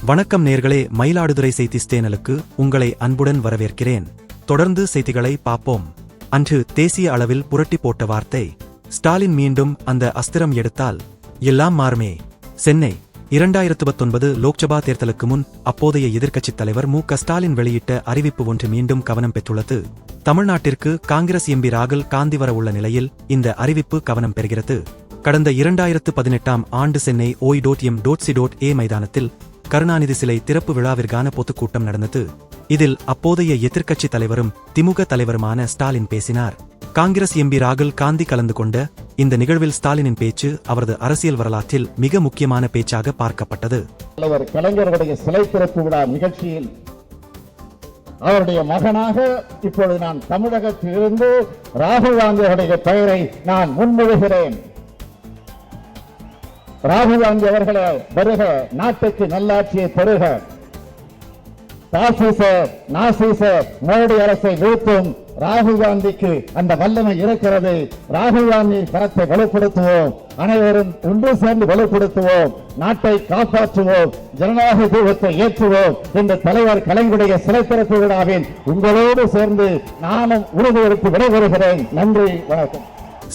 வணக்கம் நேர்களே, மயிலாடுதுறை செய்தி சேனலுக்கு உங்களை அன்புடன் வரவேற்கிறேன். தொடர்ந்து செய்திகளை பார்ப்போம். அன்று தேசிய அளவில் புரட்டி போட்ட வார்த்தை ஸ்டாலின் மீண்டும் அந்த அஸ்திரம் எடுத்தால் எல்லாம் மாறுமே. சென்னை 2019 லோக்சபா தேர்தலுக்கு முன் அப்போதைய எதிர்க்கட்சித் தலைவர் மு.க. ஸ்டாலின் வெளியிட்ட அறிவிப்பு ஒன்று மீண்டும் கவனம் பெற்றுள்ளது. தமிழ்நாட்டிற்கு காங்கிரஸ் எம்பி ராகுல் காந்தி வர உள்ள நிலையில் இந்த அறிவிப்பு கவனம் பெறுகிறது. கடந்த 2018ஆம் ஆண்டு சென்னை OI.M.C.A மைதானத்தில் கருணாநிதி சிலை திறப்பு விழாவிற்கான பொதுக்கூட்டம் நடந்தது. இதில் அப்போதைய எதிர்க்கட்சித் தலைவரும் திமுக தலைவருமான ஸ்டாலின் பேசினார். காங்கிரஸ் எம்பி ராகுல் காந்தி கலந்து கொண்ட இந்த நிகழ்வில் ஸ்டாலினின் பேச்சு அவரது அரசியல் வரலாற்றில் மிக முக்கியமான பேச்சாக பார்க்கப்பட்டது. கலைஞருடைய சிலை திறப்பு விழா நிகழ்ச்சியில் அவருடைய மகனாக இப்பொழுது நான் தமிழகத்திலிருந்து ராகுல் காந்தியுடைய பெயரை நான் முன்மொழிகிறேன். ராகுல் காந்தி அவர்களே வருக, நாட்டுக்கு நல்லாட்சியை பெறுக. நாசீச மோடி அரசை வீழ்த்தும் ராகுல் காந்திக்கு அந்த வல்லமை இருக்கிறது. ராகுல் காந்தி கரத்தை வலுப்படுத்துவோம், அனைவரும் ஒன்று சேர்ந்து வலுப்படுத்துவோம், நாட்டை காப்பாற்றுவோம், ஜனநாயக தீபத்தை ஏற்றுவோம் என்று தலைவர் கலைஞருடைய சிலை திறப்பு விழாவில் உங்களோடு சேர்ந்து நானும் உறுதியெடுத்து விடைபெறுகிறேன். நன்றி, வணக்கம்.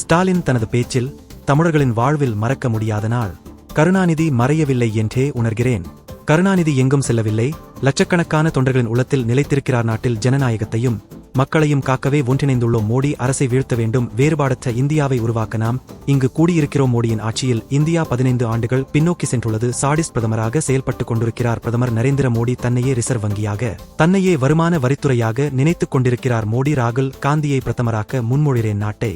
ஸ்டாலின் தனது பேச்சில் தமிழர்களின் வாழ்வில் மறக்க முடியாத நாள். கருணாநிதி மறையவில்லை என்றே உணர்கிறேன். கருணாநிதி எங்கும் செல்லவில்லை. லட்சக்கணக்கான தொண்டர்களின் உள்ளத்தில் நிலைத்திருக்கிறார். நாட்டில் ஜனநாயகத்தையும் மக்களையும் காக்கவே ஒன்றிணைந்துள்ளோம். மோடி அரசை வீழ்த்த வேண்டும். வேறுபாடற்ற இந்தியாவை உருவாக்க நாம் இங்கு கூடியிருக்கிறோம். மோடியின் ஆட்சியில் இந்தியா 15 ஆண்டுகள் பின்னோக்கி சென்றுள்ளது. சாடிஸ் பிரதமராக செயல்பட்டுக் கொண்டிருக்கிறார். பிரதமர் நரேந்திர மோடி தன்னையே ரிசர்வ் வங்கியாக, தன்னையே வருமான வரித்துறையாக நினைத்துக் கொண்டிருக்கிறார். மோடி ராகுல் காந்தியை பிரதமராக்க முன்மொழிகிறேன். நாட்டை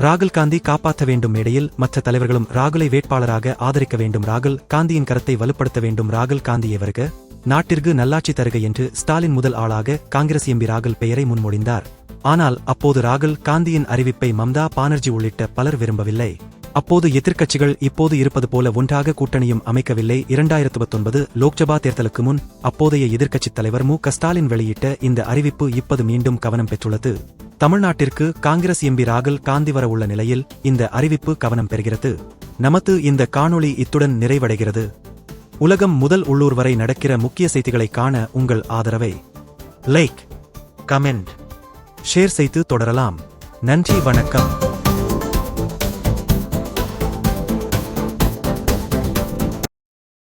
ராகுல் காந்தி காப்பாற்ற வேண்டும். மேடையில் மற்ற தலைவர்களும் ராகுலை வேட்பாளராக ஆதரிக்க வேண்டும். ராகுல் காந்தியின் கரத்தை வலுப்படுத்த வேண்டும். ராகுல் காந்தியை வருக, நாட்டிற்கு நல்லாட்சி தருக என்று ஸ்டாலின் முதல் ஆளாக காங்கிரஸ் எம்பி ராகுல் பெயரை முன்மொழிந்தார். ஆனால் அப்போது ராகுல் காந்தியின் அறிவிப்பை மம்தா பானர்ஜி உள்ளிட்ட பலர் விரும்பவில்லை. அப்போது எதிர்க்கட்சிகள் இப்போது இருப்பது போல ஒன்றாக கூட்டணியும் அமைக்கவில்லை. 2019 லோக்சபா தேர்தலுக்கு முன் அப்போதைய எதிர்க்கட்சித் தலைவர் மு.க. ஸ்டாலின் வெளியிட்ட இந்த அறிவிப்பு இப்போது மீண்டும் கவனம் பெற்றுள்ளது. தமிழ்நாட்டிற்கு காங்கிரஸ் எம்பி ராகுல் காந்தி வர உள்ள நிலையில் இந்த அறிவிப்பு கவனம் பெறுகிறது. நமது இந்த காணொளி இத்துடன் நிறைவடைகிறது. உலகம் முதல் உள்ளூர் வரை நடக்கிற முக்கிய செய்திகளை காண உங்கள் ஆதரவை லைக், கமெண்ட், ஷேர் செய்து தொடரலாம். நன்றி, வணக்கம்.